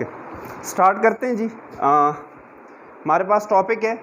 Okay, start करते हैं जी। हमारे पास टॉपिक है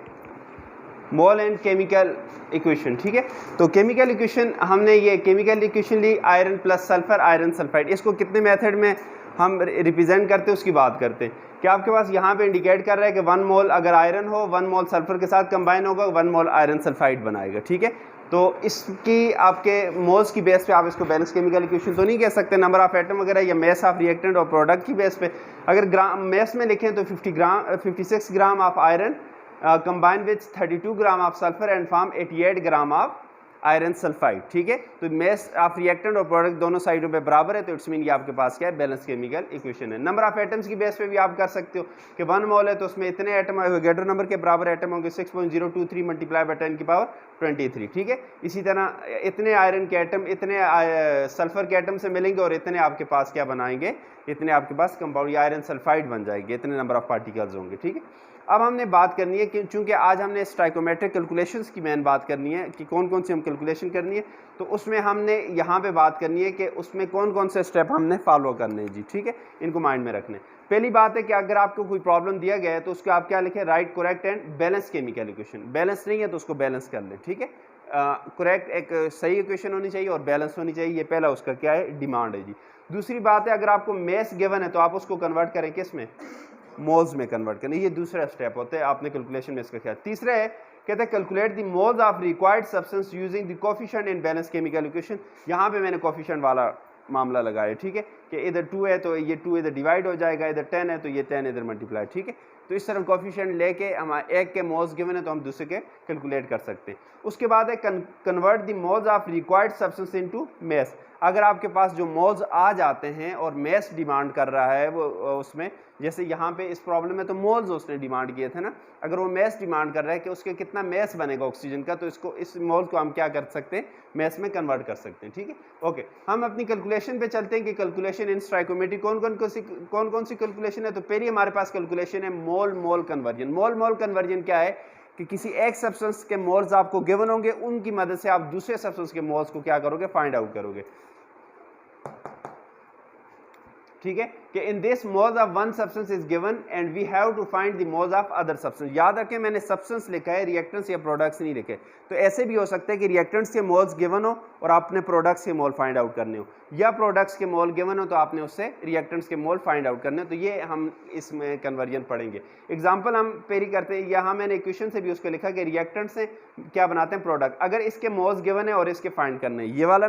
मोल एंड केमिकल इक्वेशन। ठीक है, तो केमिकल इक्वेशन हमने ये केमिकल इक्वेशन ली iron plus sulphur iron sulphide. इसको कितने मेथड में हम रिप्रेजेंट करते हैं उसकी बात करते हैं। कि आपके पास यहाँ पे इंडिकेट कर रहा है कि 1 मोल अगर आयरन हो 1 मोल सल्फर के साथ कंबाइन होगा 1 मोल आयरन सल्फाइड बनाएगा। ठीक है, तो इसकी आपके मोल्स की बेस पे आप इसको बैलेंस केमिकल इक्वेशन तो नहीं कह सकते, नंबर ऑफ एटम वगैरह या मैस ऑफ रिएक्टेंट और प्रोडक्ट की बेस पे। अगर ग्राम मैस में लिखें तो 56 gram of iron combine with 32 gram of sulphur and form 88 gram of iron sulphide. ठीक है, तो मैस ऑफ रिएक्टेंट और प्रोडक्ट दोनों साइडों पे बराबर है, तो इट्स मीन ये आपके पास क्या है, बैलेंस केमिकल इक्वेशन है। नंबर ऑफ एटम्स की बेस पे भी आप कर सकते हो कि 1 मोल है तो उसमें इतने एटम एवोगैड्रो नंबर के बराबर एटम होंगे 6.023 मल्टीप्लाई बाय 10 की पावर 23। ठीक है, इसी तरह इतने आयरन के एटम इतने सल्फर के एटम से मिलेंगे और इतने आपके पास क्या बनाएंगे, इतने आपके पास कंपाउंड आयरन सल्फाइड बन जाएंगे, इतने नंबर ऑफ पार्टिकल्स होंगे। ठीक है, अब हमने बात करनी है कि चूंकि आज हमने स्टाइकोमेट्रिक कैलकुलेशंस की मेन बात करनी है कि कौन कौन सी हम कैलकुलेशन करनी है, तो उसमें हमने यहाँ पे बात करनी है कि उसमें कौन कौन से स्टेप हमने फॉलो करने हैं जी। ठीक है, इनको माइंड में रखने। पहली बात है कि अगर आपको कोई प्रॉब्लम दिया गया है तो उसको आप क्या लिखें, right correct and balance chemical equation. Balance नहीं है तो उसको बैलेंस कर लें। ठीक है, करेक्ट एक सही इक्वेशन होनी चाहिए और बैलेंस होनी चाहिए, ये पहला उसका क्या है, डिमांड है जी। दूसरी बात है अगर आपको मैस गिवन है तो आप उसको कन्वर्ट करें किस में, मोल्स में कन्वर्ट करना, ये दूसरा स्टेप होता है आपने कैलकुलेशन में इसका क्या। तीसरा है कहते हैं calculate the moles of required substance using the coefficient in balance chemical equation. यहाँ पे मैंने कोफिशिएंट वाला मामला लगाया। ठीक है, कि इधर 2 है तो ये 2 इधर डिवाइड हो जाएगा, इधर 10 है तो ये 10 इधर मल्टीप्लाई। ठीक है, तो इस तरह कोफिशिएंट लेके हम एक के मोल्स गिवन है तो हम दूसरे के कैलकुलेट कर सकते हैं। उसके बाद है convert the moles of required substance into mass. अगर आपके पास जो मोल्स आ जाते हैं और मैस डिमांड कर रहा है वो उसमें, जैसे यहाँ पे इस प्रॉब्लम में तो मोल्स उसने डिमांड किए थे ना, अगर वो मैस डिमांड कर रहा है कि उसके कितना मैस बनेगा ऑक्सीजन का, तो इसको इस मोल्स को हम क्या कर सकते हैं, मैस में कन्वर्ट कर सकते हैं। ठीक है, ओके, हम अपनी कैलकुलेशन पे चलते हैं कि कैलकुलेशन इन स्टाइकोमेट्री कौन कौन सी कैलकुलेशन है। तो पहली हमारे पास कैलकुलेशन है मोल मोल कन्वर्जन। मोल कन्वर्जन क्या है कि किसी एक सब्सटेंस के मोल्स आपको गिवन होंगे, उनकी मदद से आप दूसरे सब्सटेंस के मोल्स को क्या करोगे, फाइंड आउट करोगे। ठीक है, कि in this moles of one substance is given and we have to find the moles of other substance. याद रखें मैंने सब्सटेंस लिखा है, रिएक्टेंट्स या प्रोडक्ट्स नहीं लिखे। तो ऐसे भी हो सकता है कि रिएक्टेंट्स के मोल्स गिवन हो और आपने प्रोडक्ट्स के मोल फाइंड आउट करने हो, या प्रोडक्ट्स के मोल गिवन हो तो आपने उससे रिएक्टेंट्स के मोल फाइंड आउट करने हो। तो ये हम इसमें कन्वर्जन पढ़ेंगे। एग्जाम्पल हम पेरी करते हैं, यहाँ मैंने इक्वेशन से भी उसको लिखा कि रिएक्टेंट्स से क्या बनाते हैं, प्रोडक्ट। अगर इसके मोल्स गिवन है और इसके फाइंड करने हैं, ये वाला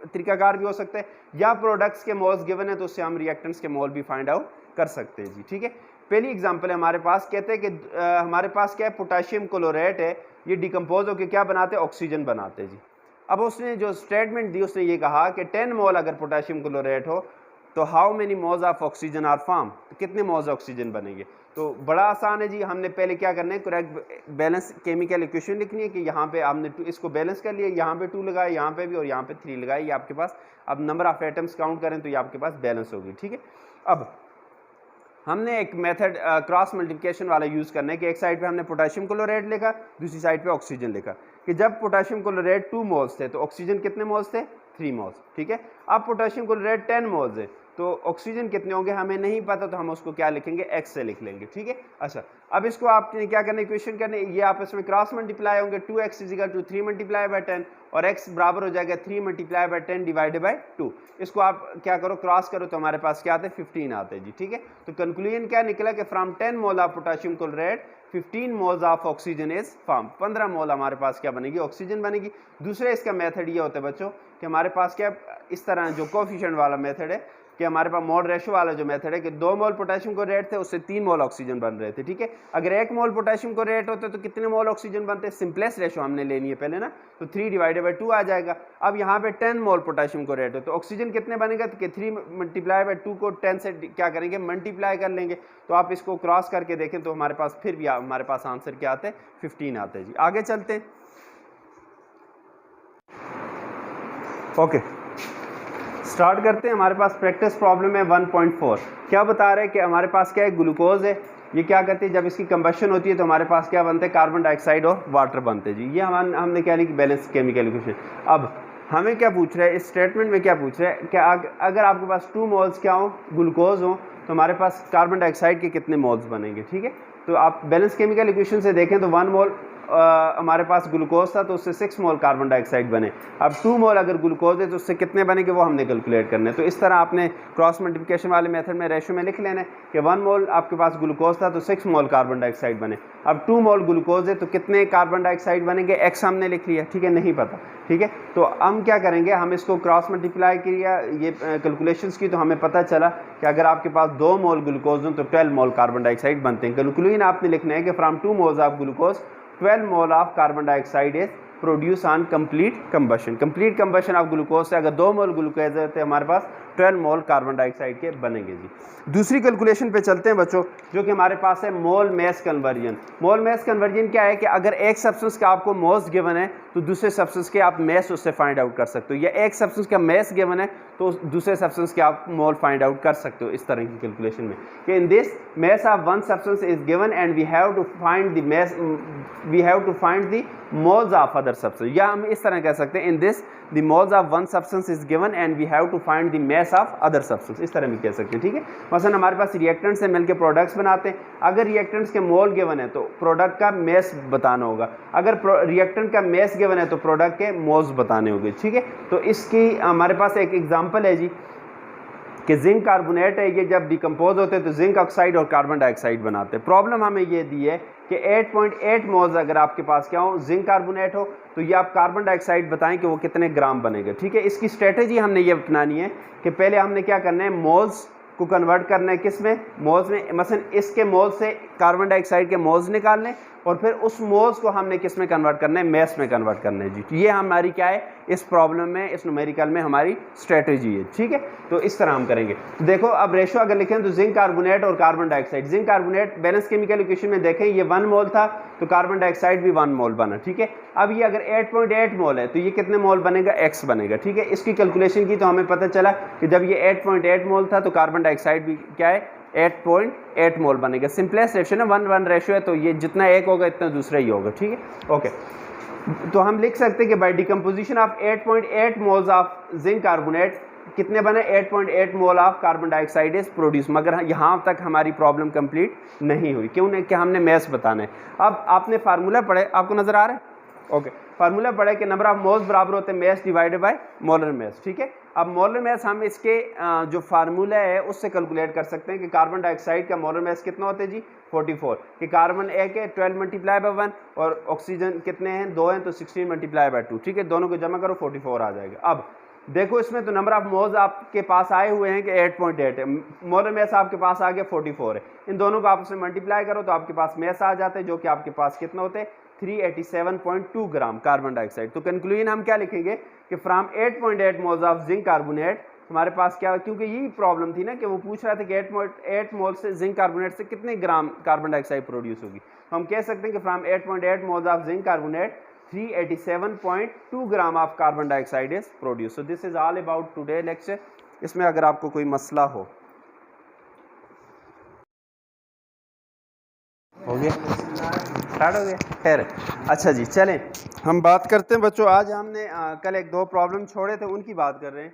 तरीकाकार भी हो सकता है, या प्रोडक्ट्स के मोल्स गिवन है तो उससे हम रिएक्टेंट्स के मोल भी फाइंड आउट कर सकते हैं जी। ठीक है, पहली एग्जांपल है हमारे पास, कहते हैं कि हमारे पास क्या है, पोटेशियम क्लोराइड है, ये डिकम्पोज होकर क्या बनाते हैं, ऑक्सीजन बनाते हैं जी। अब उसने जो स्टेटमेंट दी उसने ये कहा कि 10 मोल अगर पोटेशियम क्लोराइड हो तो how many moles of oxygen are form, तो कितने मोल्स ऑक्सीजन बनेंगे। तो बड़ा आसान है जी, हमने पहले क्या करना है, करेक्ट बैलेंस केमिकल इक्वेशन लिखनी है कि यहाँ पे हमने इसको बैलेंस कर लिया, यहाँ पे 2 लगाया, यहाँ पे भी और यहाँ पे 3 लगाया, ये आपके पास अब नंबर ऑफ एटम्स काउंट करें तो ये आपके पास बैलेंस होगी। ठीक है, अब हमने एक मेथड क्रॉस मल्टीप्लिकेशन वाला यूज़ करना है कि एक साइड पे हमने पोटेशियम क्लोराइड लिखा, दूसरी साइड पे ऑक्सीजन लिखा, कि जब पोटेशियम क्लोराइड 2 मोल्स थे तो ऑक्सीजन कितने मोल्स थे, 3 मोल्स। ठीक है, अब पोटेशियम क्लोराइड 10 मोल्स है तो ऑक्सीजन कितने होंगे हमें नहीं पता, तो हम उसको क्या लिखेंगे, x से लिख लेंगे। ठीक है, अच्छा अब इसको आपने क्या करना है, इक्वेशन करने, ये आपस में क्रॉस मल्टीप्लाई होंगे, 2x = 3 मल्टीप्लाई बाय 10 और x बराबर हो जाएगा 3 मल्टीप्लाई बाय 10 डिवाइडेड बाय 2। इसको आप क्या करो, क्रॉस करो तो हमारे पास क्या आते हैं, 15 आते हैं जी। ठीक है, तो कंक्लूजन क्या निकला कि from 10 mole of potassium chloride 15 moles of oxygen is form, 15 मोल हमारे पास क्या बनेगी, ऑक्सीजन बनेगी। दूसरा इसका मेथड ये होता है बच्चों कि हमारे पास क्या इस तरह जो कोफिशिएंट वाला मेथड है कि हमारे पास मोल रेशो वाला जो मेथड है कि 2 मोल पोटेशियम क्लोराइड थे उससे 3 मोल ऑक्सीजन बन रहे थे। ठीक है, अगर 1 मोल पोटेशियम क्लोराइड होते तो कितने मोल ऑक्सीजन बनते, सिंपलेस्ट रेशो हमने लेनी है पहले ना, तो 3 डिवाइडेड बाय 2 आ जाएगा। अब यहाँ पे 10 मोल पोटेशियम क्लोराइड हो तो ऑक्सीजन कितने बनेगा, तो 3 मल्टीप्लाई बाय 2 को 10 से क्या करेंगे, मल्टीप्लाई कर लेंगे। तो आप इसको क्रॉस करके देखें तो हमारे पास फिर भी हमारे पास आंसर क्या आते हैं, 15 आते हैं जी। आगे चलते हैं, ओके स्टार्ट करते हैं। हमारे पास प्रैक्टिस प्रॉब्लम है 1.4। क्या बता रहे हैं कि हमारे पास क्या है, ग्लूकोज है, ये क्या करती है, जब इसकी कंबशन होती है तो हमारे पास क्या बनते हैं, कार्बन डाइऑक्साइड और वाटर बनते हैं जी। ये हमने क्या लिखी, बैलेंस केमिकल इक्वेशन। अब हमें क्या पूछ रहा है, इस स्टेटमेंट में क्या पूछ रहा है कि अगर आपके पास 2 मोल्स क्या हो, ग्लूकोज हो, तो हमारे पास कार्बन डाइऑक्साइड के कितने मोल्स बनेंगे, ठीक है। तो आप बैलेंस केमिकल इक्वेशन से देखें तो 1 मोल हमारे पास ग्लूकोज था तो उससे 6 मोल कार्बन डाइऑक्साइड बने। अब 2 मोल अगर ग्लूकोज है तो उससे कितने बनेंगे वो हमने कैलकुलेट करने। तो इस तरह आपने क्रॉस मल्टीप्लिकेशन वाले मेथड में रेशो में लिख लेना है कि 1 मोल आपके पास ग्लूकोज था तो 6 मोल कार्बन डाइऑक्साइड बने। अब 2 मोल ग्लूकोज है तो कितने कार्बन डाइऑक्साइड बनेंगे, एक्स हमने लिख लिया, ठीक है, नहीं पता, ठीक है। तो हम क्या करेंगे, हम इसको क्रॉस मल्टीप्लाई किया ये कैलकुलेशंस की, तो हमें पता चला कि अगर आपके पास 2 मोल ग्लूकोज हो तो 12 मोल कार्बन डाइऑक्साइड बनते हैं। कंक्लूजन आपने लिखना है कि from 2 moles of glucose 12 mole of carbon dioxide is produce on complete combustion. Complete combustion of glucose से अगर 2 मोल ग्लूकोज है तो हमारे पास 12 मोल कार्बन डाइऑक्साइड के बनेंगे जी। दूसरी कैलकुलेशन पे चलते हैं बच्चों, जो कि हमारे पास है मोल मैस कन्वर्जन। मोल मैस कन्वर्जन क्या है कि अगर एक सब्सटेंस का आपको मोल्स गिवन है तो दूसरे सब्सटेंस के आप मैस उससे फाइंड आउट कर सकते हो, या एक सब्सटेंस का मैस गिवन है तो दूसरे सब्सटेंस के आप मोल फाइंड आउट कर सकते हो इस तरह की कैलकुलेशन में कि in this mass of one substance is given and we have to find the mass, we have to find the moles of other substance, या हम इस तरह कह सकते हैं in this the moles of one substance is given and we have to find the mass of other substance, इस तरह भी कह सकते हैं, ठीक है। मसलन हमारे पास रिएक्टेंट्स से मिलकर प्रोडक्ट्स बनाते हैं, अगर रिएक्टेंट्स के मोल गिवन है तो प्रोडक्ट का मैस बताना होगा, अगर रिएक्टेंट का मैस गिवन है तो प्रोडक्ट के मोल्स बताने होंगे, ठीक है। तो इसकी हमारे पास एक एग्जांपल है जी कि जिंक कार्बोनेट है, ये जब डिकम्पोज होते हैं तो जिंक ऑक्साइड और कार्बन डाइऑक्साइड बनाते हैं। प्रॉब्लम हमें ये दी है कि 8.8 मोल्स अगर आपके पास क्या हो जिंक कार्बोनेट हो तो ये आप कार्बन डाइऑक्साइड बताएं कि वो कितने ग्राम बनेगा, ठीक है। इसकी स्ट्रेटेजी हमने ये अपनानी है कि पहले हमने क्या करना है, मोल्स को कन्वर्ट करना है किस में, मोल्स में। मसलन इसके मोल से कार्बन डाइऑक्साइड के मोल्स निकालने और फिर उस मोल्स को हमने किस में कन्वर्ट करना है, मैस में कन्वर्ट करना है जी। तो ये हमारी क्या है इस प्रॉब्लम में, इस न्यूमेरिकल में हमारी स्ट्रेटेजी है, ठीक है। तो इस तरह हम करेंगे। तो देखो अब रेशो अगर लिखें तो जिंक कार्बोनेट और carbon dioxide, zinc carbonate balance chemical equation में देखें ये 1 मोल था तो कार्बन डाइऑक्साइड भी 1 मोल बना, ठीक है। अब ये अगर 8.8 मोल है तो ये कितने मोल बनेगा, x बनेगा, ठीक है। इसकी कैलकुलेशन की तो हमें पता चला कि जब ये 8.8 मोल था तो कार्बन डाइऑक्साइड भी क्या है 8.8 मोल बनेगा। सिंपलेस्ट रेशो ना 1:1 रेशो है, तो ये जितना एक होगा इतना दूसरा ही होगा, ठीक है, ओके। तो हम लिख सकते हैं कि by decomposition of 8.8 moles of zinc carbonate कितने बने, 8.8 mole of carbon dioxide is produce. मगर यहाँ तक हमारी प्रॉब्लम कंप्लीट नहीं हुई, क्यों नहीं, कि हमने मैस बताना है। अब आपने फार्मूला पढ़े, आपको नजर आ रहा है, ओके। फार्मूला पढ़े कि नंबर ऑफ मोल्स बराबर होते हैं mess divided by molar mass, ठीक है। अब मोलर मैस हम इसके जो फार्मूला है उससे कैलकुलेट कर सकते हैं कि कार्बन डाइऑक्साइड का मोलर मैस कितना होता है जी 44, कि कार्बन एक है 12 मल्टीप्लाई बाय 1 और ऑक्सीजन कितने हैं 2 हैं तो 16 मल्टीप्लाई बाय 2, ठीक है। दोनों को जमा करो 44 आ जाएगा। अब देखो इसमें तो नंबर ऑफ मोल्स आपके पास आए हुए हैं कि 8.8 है, मोलर मैस आपके पास आ गया 44 है, इन दोनों को आपस में मल्टीप्लाई करो तो आपके पास मैस आ जाते हैं जो कि आपके पास कितना होते हैं 387.2 ग्राम कार्बन डाइऑक्साइड। तो कंक्लूजन हम क्या लिखेंगे कि from 8.8 moles of zinc carbonate हमारे पास क्या, क्योंकि यही प्रॉब्लम थी ना कि वो पूछ रहा था कि 8.8 मोल से जिंक कार्बोनेट से कितने ग्राम कार्बन डाइऑक्साइड प्रोड्यूस होगी। तो हम कह सकते हैं कि from 8.8 moles of zinc carbonate 387.2 gram of carbon dioxide is produce. So this is all about today lecture. इसमें अगर आपको कोई मसला हो गया, स्टार्ट हो गया, खैर अच्छा जी। चलें हम बात करते हैं बच्चों, आज हमने कल 1-2 प्रॉब्लम छोड़े थे उनकी बात कर रहे हैं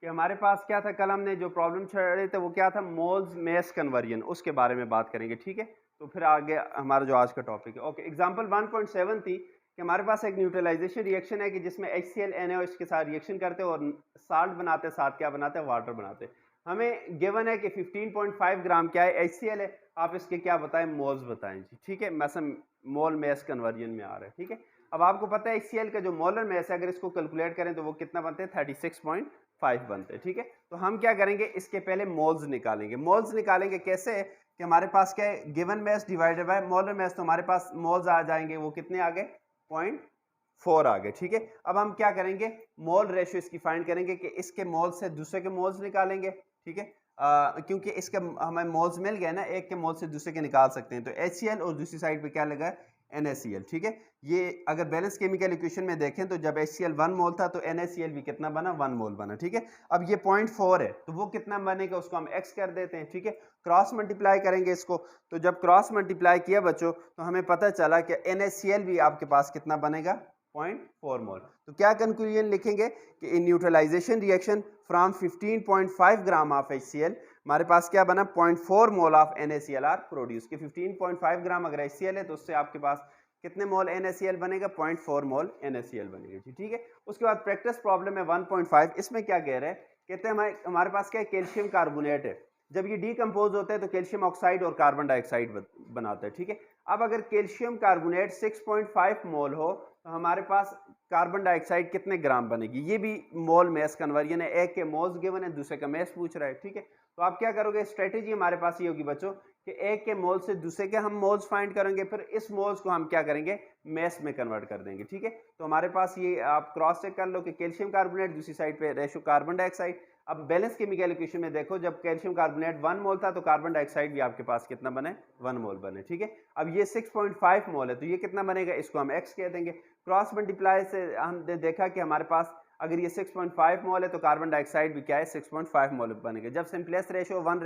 कि हमारे पास क्या था। कल हमने जो प्रॉब्लम छोड़े थे वो क्या था, मोल्स मैस कन्वर्जन, उसके बारे में बात करेंगे, ठीक है। तो फिर आगे हमारा जो आज का टॉपिक है, ओके। एग्जांपल 1.7 थी कि हमारे पास एक न्यूट्रलाइजेशन रिएक्शन है कि जिसमें HCl NaOH के साथ रिएक्शन करते हैं और साल्ट बनाते हैं, साथ क्या बनाते हैं, वाटर बनाते हैं। हमें गिवन है कि 15.5 ग्राम क्या है HCl है, आप इसके क्या बताएं, मोल्स बताएं जी, ठीक है। मैसम मोल मैस कन्वर्जन में आ रहा है, ठीक है। अब आपको पता है HCl का जो मोलर मैस है अगर इसको कैलकुलेट करें तो वो कितना बनते हैं 36.5 बनते हैं, ठीक है। तो हम क्या करेंगे, इसके पहले मोल्स निकालेंगे। मोल्स निकालेंगे कैसे कि हमारे पास क्या है, given mess divided by molar mess, तो हमारे पास मोल्स आ जाएंगे वो कितने आ गए 0.4 आ गए, ठीक है। अब हम क्या करेंगे, मोल रेशियो इसकी फाइंड करेंगे कि इसके मोल से दूसरे के मोल्स निकालेंगे, ठीक है। क्योंकि इसके हमें मोल्स मिल गए ना, एक के मोल से दूसरे के निकाल सकते हैं। तो HCl और दूसरी साइड पे क्या लगा है NaCl, ठीक है। ये अगर बैलेंस केमिकल इक्वेशन में देखें तो जब HCl 1 मोल था तो NaCl भी कितना बना 1 मोल बना, ठीक है। अब ये 0.4 है तो वो कितना बनेगा उसको हम x कर देते हैं, ठीक है। क्रॉस मल्टीप्लाई करेंगे इसको, तो जब क्रॉस मल्टीप्लाई किया बच्चों तो हमें पता चला कि NaCl भी आपके पास कितना बनेगा 0.4 मोल। तो क्या कंक्लूजन लिखेंगे कि in neutralisation reaction from 15.5 gram of HCl हमारे पास क्या बना 0.4 मोल ऑफ NaCl प्रोड्यूस कि 15.5 ग्राम अगर HCl है तो उससे आपके पास कितने मोल NaCl बनेगा 0.4 मोल NaCl बनेगा जी, ठीक है। उसके बाद प्रैक्टिस प्रॉब्लम है 1.5, इसमें क्या कह रहे हैं, कहते हैं हमारे पास क्या है, कैल्शियम कार्बोनेट है, जब ये डीकम्पोज होता है तो कैल्शियम ऑक्साइड और कार्बन डाइऑक्साइड बनाता है, ठीक है। अब अगर कैल्शियम कार्बोनेट 6.5 मोल हो तो हमारे पास कार्बन डाइऑक्साइड कितने ग्राम बनेगी, ये भी मोल मैस कन्वर्जन है, एक के मोल्स गिवन है, दूसरे का मैस पूछ रहा है, ठीक है। तो आप क्या करोगे, स्ट्रेटेजी हमारे पास ये होगी बच्चों कि एक के मोल से दूसरे के हम मोल्स फाइंड करेंगे, फिर इस मोल्स को हम क्या करेंगे, मैस में कन्वर्ट कर देंगे, ठीक है। तो हमारे पास ये आप क्रॉस चेक कर लो कि कैल्शियम कार्बोनेट, दूसरी साइड पे रेशो कार्बन डाइऑक्साइड। अब बैलेंस केमिकल इक्वेशन में देखो, जब कैल्शियम कार्बोनेट 1 मोल था तो कार्बन डाइऑक्साइड भी आपके पास कितना बने, 1 मोल बने, ठीक है। अब ये 6.5 मोल है तो ये कितना बनेगा, इसको हम x कह देंगे। क्रॉस मल्टीप्लाई से हमने देखा कि हमारे पास अगर ये 6.5 मोल है तो कार्बन डाइऑक्साइड भी क्या है, 6.5 मोल बनेगा। जब सिंपलेस्ट रेशो 1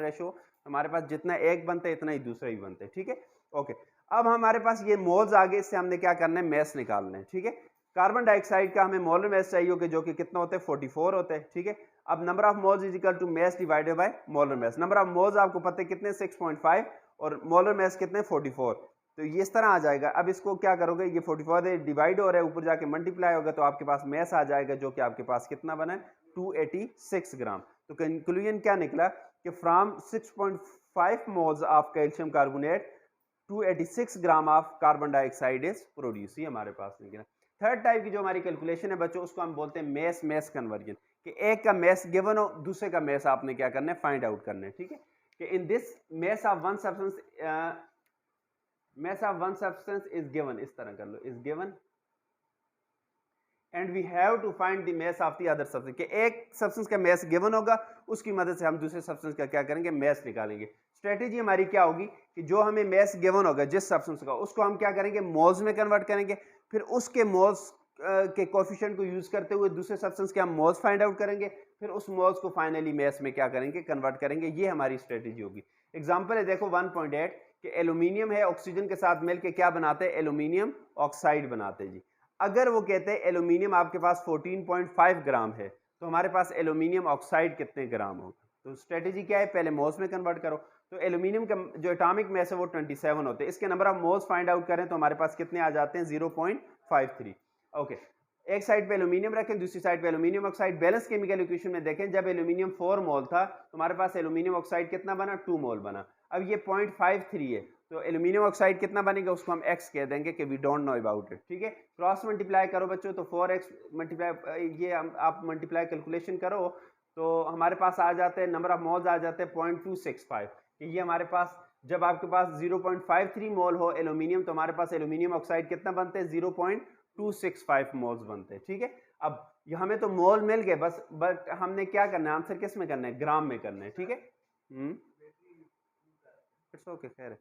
रेशो हमारे पास जितना एक बनता है इतना ही दूसरा ही बनता है, ठीक है, ओके। अब हमारे पास ये मोल्स आ गए, इससे हमने क्या करना है, मैस निकालना है, ठीक है। कार्बन डाइऑक्साइड का हमें मोलर मैस चाहिए होगा जो कि कितना होता है, 44 होता है, ठीक है। अब number of moles is equal to mass divided by molar mass. Number of moles आपको पता है कितने, 6.5 और मोलर मैस कितने, 44, तो ये इस तरह आ जाएगा। अब इसको क्या करोगे, ये 44 डिवाइड हो रहा है, ऊपर जाके मल्टीप्लाई होगा तो आपके पास मैस आ जाएगा जो कि आपके पास कितना बना है, 286 ग्राम। तो कंक्लूजन क्या निकला कि from 6.5 moles of calcium carbonate 286 gram of carbon dioxide is produce, ये हमारे पास निकला। थर्ड टाइप की जो हमारी कैलकुलेशन है बच्चों, उसको हम बोलते हैं मैस मैस कन्वर्जन, कि एक का मैस गिवन हो, दूसरे का मैस आपने क्या करना है, फाइंड आउट करना है, ठीक है। कि in this mass of one substance is given, इस तरह कर लो, is given and we have to find the mass of the other substance, कि एक सब्सटेंस का मैस गिवन होगा, उसकी मदद से हम दूसरे सब्सटेंस का क्या करेंगे, मैस निकालेंगे। स्ट्रेटेजी हमारी क्या होगी कि जो हमें मैस गिवन होगा जिस सब्सटेंस का, उसको हम क्या करेंगे, मोल्स में कन्वर्ट करेंगे, फिर उसके मोल्स के कोएफिशिएंट को यूज करते हुए दूसरे सब्सटेंस के हम मोल्स फाइंड आउट करेंगे, फिर उस मोल्स को फाइनली मैस में क्या करेंगे, कन्वर्ट करेंगे। ये हमारी स्ट्रेटेजी होगी। एग्जांपल है देखो 1.8 कि एल्यूमिनियम है, ऑक्सीजन के साथ मिलकर क्या बनाते हैं, एल्यूमिनियम ऑक्साइड बनाते हैं जी। अगर वो कहते हैं एल्यूमिनियम आपके पास 14.5 ग्राम है तो हमारे पास एल्यूमिनियम ऑक्साइड कितने ग्राम होगा, तो स्ट्रेटेजी क्या है, पहले मोल्स में कन्वर्ट करो। तो एल्यूमिनियम का जो एटॉमिक मैस है वो 27 होते हैं, इसके number of moles find out करें तो हमारे पास कितने आ जाते हैं, 0.53, ओके। एक साइड पे एल्यूमिनियम रखें, दूसरी साइड पे aluminium oxide. Balance chemical equation में देखें, जब एल्यूमिनियम 4 मोल था तो हमारे पास एल्यूमिनियम ऑक्साइड कितना बना, 2 मोल बना। अब ये 0.53 है तो एल्यूमिनियम ऑक्साइड कितना बनेगा, उसको हम x कह देंगे कि we don't know about it, ठीक है। क्रॉस मल्टीप्लाई करो बच्चों, तो 4x मल्टीप्लाई, ये आप मल्टीप्लाई कैलकुलेशन करो तो हमारे पास आ जाते हैं, नंबर ऑफ मोल्स आ जाते हैं 0.265। ये हमारे पास जब आपके पास 0.53 मोल हो एल्यूमिनियम तो हमारे पास एल्यूमिनियम ऑक्साइड कितना बनते हैं, 0.265 मोल्स बनते हैं, ठीक है। अब हमें तो मोल मिल गए बस, बट हमने क्या करना है, आंसर किस में करना है, ग्राम में करना है, ठीक है। इट्स ओके, खैर है।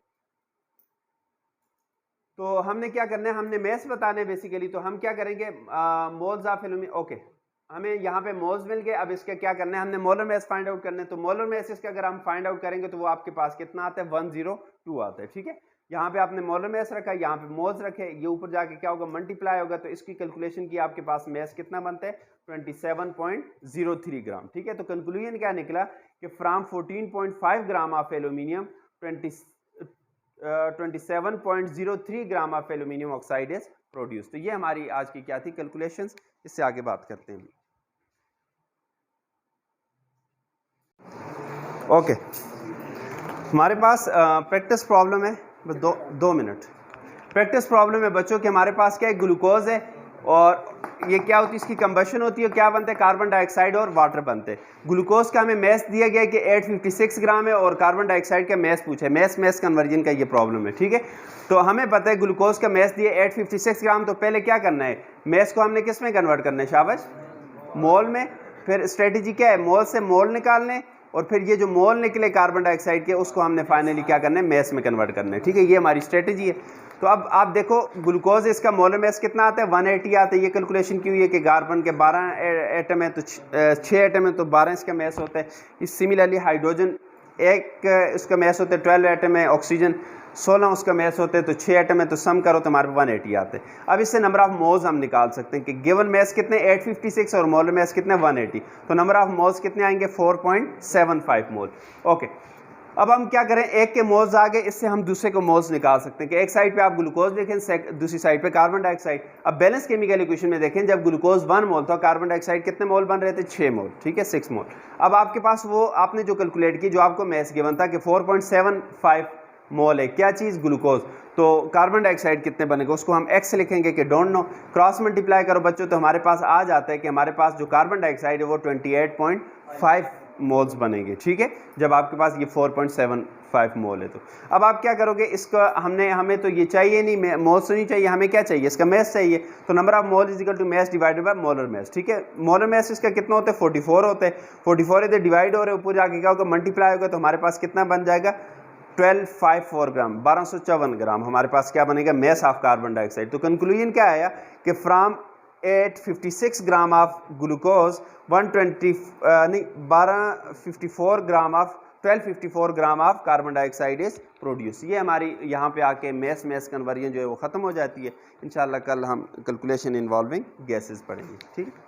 तो हमने क्या करना है, हमने मैस बताने बेसिकली, तो हम क्या करेंगे, मोल्स ऑफ एल्यूमिनियम, ओके, हमें यहाँ पे मोल्स मिल गए। अब इसका क्या करना है, हमने मोलर मैस फाइंड आउट करने, तो मोलर मैस इसका अगर हम फाइंड आउट करेंगे तो वो आपके पास कितना आता है, 102 आता है, ठीक है। यहाँ पे आपने मोलर मैस रखा, यहाँ पे मोल्स रखे, ये ऊपर जाके क्या होगा, मल्टीप्लाई होगा, तो इसकी कैलकुलेशन की आपके पास मैस कितना बनता है, 27.03 ग्राम, ठीक है। तो कंक्लूजन क्या निकला कि from 14.5 gram of aluminium 27.03 gram of aluminium oxide is produce. तो ये हमारी आज की क्या थी कैलकुलेशंस, इससे आगे बात करते हैं। ओके, हमारे पास प्रैक्टिस प्रॉब्लम है, बस दो मिनट। प्रैक्टिस प्रॉब्लम है बच्चों कि हमारे पास क्या है, ग्लूकोज है और ये क्या होती है, इसकी कंबशन होती है, क्या बनते हैं, कार्बन डाइऑक्साइड और वाटर बनते हैं। ग्लूकोज का हमें मैस दिया गया है कि 856 ग्राम है और कार्बन डाइऑक्साइड का मैस पूछा है, मैस कन्वर्जन का ये प्रॉब्लम है, ठीक है। तो हमें पता है ग्लूकोज का मैस दिया 856 ग्राम, तो पहले क्या करना है, मैस को हमने किस में कन्वर्ट करना है, शाबाश, मोल में। फिर स्ट्रेटेजी क्या है, मोल से मोल निकालने और फिर ये जो मोल निकले कार्बन डाइऑक्साइड के उसको हमने फाइनली क्या करना है, मैस में कन्वर्ट करना है, ठीक है। ये हमारी स्ट्रेटेजी है। तो अब आप देखो ग्लूकोज इसका मोलर मैस कितना आता है, 180 आता है। ये कैलकुलेशन की हुई है कि कार्बन के 12 एटम है तो 6 एटम है तो 12 इसका मैस होता है। इस सिमिलरली हाइड्रोजन एक उसका मैस होते 12 एटम है, ऑक्सीजन 16 उसका मैस होते हैं, तो 6 एटम है, तो सम करो तो हमारे 180 आते हैं। अब इससे नंबर ऑफ मोल्स हम निकाल सकते हैं कि गिवन मैस कितने 856 और मोलर मैस कितने 180, तो नंबर ऑफ मोल्स कितने आएंगे 4.75 मोल। ओके, अब हम क्या करें, एक के मोल्स आ गए, इससे हम दूसरे को मोल्स निकाल सकते हैं कि एक साइड पे आप ग्लूकोज देखें, दूसरी साइड पे कार्बन डाइऑक्साइड। अब बैलेंस केमिकल इक्वेशन में देखें, जब ग्लूकोज 1 मोल था, कार्बन डाइऑक्साइड कितने मोल बन रहे थे 6 मोल, ठीक है 6 मोल। अब आपके पास वो आपने जो कैलकुलेट की, जो आपको मैस गिवन था कि 4.75 मोल है क्या चीज़ ग्लूकोज, तो कार्बन डाइऑक्साइड कितने बनेगा उसको हम एक्स लिखेंगे कि डोंट नो, क्रॉस मल्टीप्लाई करो बच्चों, तो हमारे पास आ जाता है कि हमारे पास जो कार्बन डाइऑक्साइड है वो 28.5 मोल्स बनेंगे, ठीक है, जब आपके पास ये 4.75 मोल है। तो अब आप क्या करोगे, इसका हमें तो ये चाहिए नहीं, मोल्स तो नहीं चाहिए, हमें क्या चाहिए, इसका मैस चाहिए। तो number of mole is equal to mass divided by molar mass, ठीक है। मोलर मैस इसका कितना होता है 44 होता है, 44 इधर डिवाइड हो रहे हैं, ऊपर जाके क्या होगा मल्टीप्लाई होगा, तो हमारे पास कितना बन जाएगा 1254 ग्राम, 1254 ग्राम हमारे पास क्या बनेगा मैस ऑफ कार्बन डाइऑक्साइड। तो कंक्लूजन क्या आया कि from 856 gram of glucose 1254 gram of 1254 gram of carbon dioxide is produce. ये हमारी यहाँ पे आके मैस कन्वर्जन जो है वो ख़त्म हो जाती है। इंशाल्लाह कल हम कैलकुलेशन इन्वॉल्विंग गैसेस पढ़ेंगे, ठीक है।